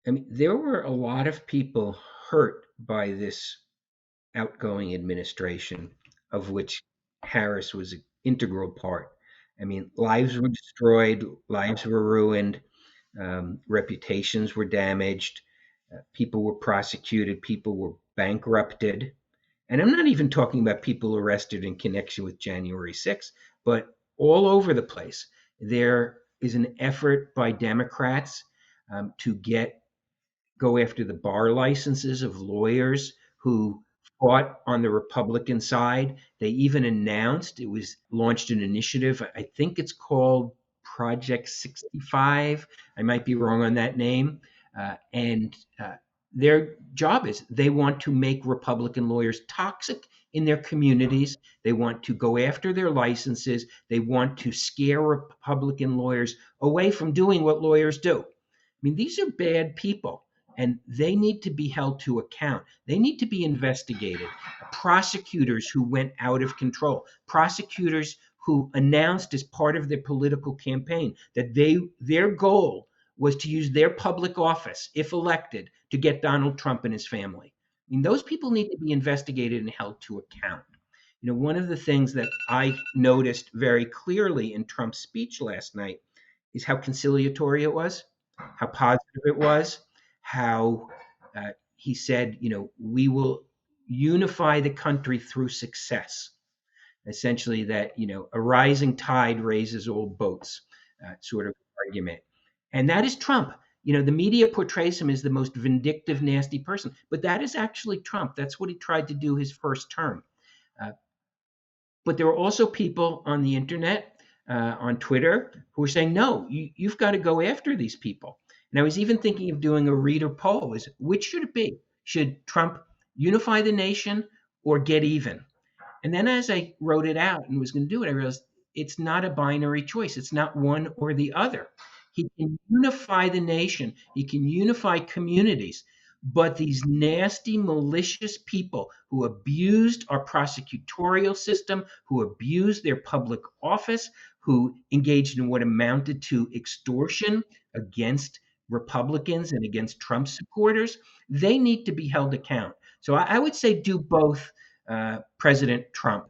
I mean, there were a lot of people hurt by this outgoing administration, of which Harris was an integral part. I mean, lives were destroyed, lives were ruined, reputations were damaged, people were prosecuted, people were bankrupted. And I'm not even talking about people arrested in connection with January 6th, but all over the place. There is an effort by Democrats to go after the bar licenses of lawyers who fought on the Republican side. They even announced it was launched an initiative. I think it's called Project 65. I might be wrong on that name. And their job is they want to make Republican lawyers toxic in their communities. They want to go after their licenses. They want to scare Republican lawyers away from doing what lawyers do. I mean, these are bad people and they need to be held to account. They need to be investigated. Prosecutors who went out of control, prosecutors who announced as part of their political campaign that their goal was to use their public office, if elected, to get Donald Trump and his family. I mean, those people need to be investigated and held to account. One of the things that I noticed very clearly in Trump's speech last night is how conciliatory it was, how positive it was, how he said, we will unify the country through success. Essentially, that, a rising tide raises all boats, sort of argument. And that is Trump. The media portrays him as the most vindictive, nasty person, but that is actually Trump. That's what he tried to do his first term. Uh, but there are also people on the internet, on Twitter, who are saying, no, you've got to go after these people. And I was even thinking of doing a reader poll: is which should it be? Should Trump unify the nation or get even? And then as I wrote it out and was going to do it, I realized it's not a binary choice. It's not one or the other. He can unify the nation, he can unify communities, but these nasty, malicious people who abused our prosecutorial system, who abused their public office, who engaged in what amounted to extortion against Republicans and against Trump supporters, they need to be held account. So I would say do both, President Trump.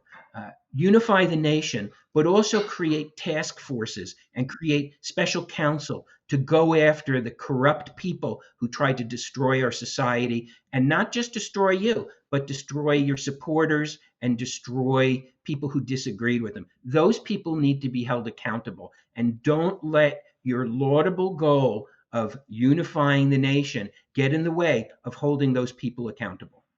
Unify the nation, but also create task forces and create special counsel to go after the corrupt people who tried to destroy our society, and not just destroy you, but destroy your supporters and destroy people who disagreed with them. Those people need to be held accountable, and don't let your laudable goal of unifying the nation get in the way of holding those people accountable.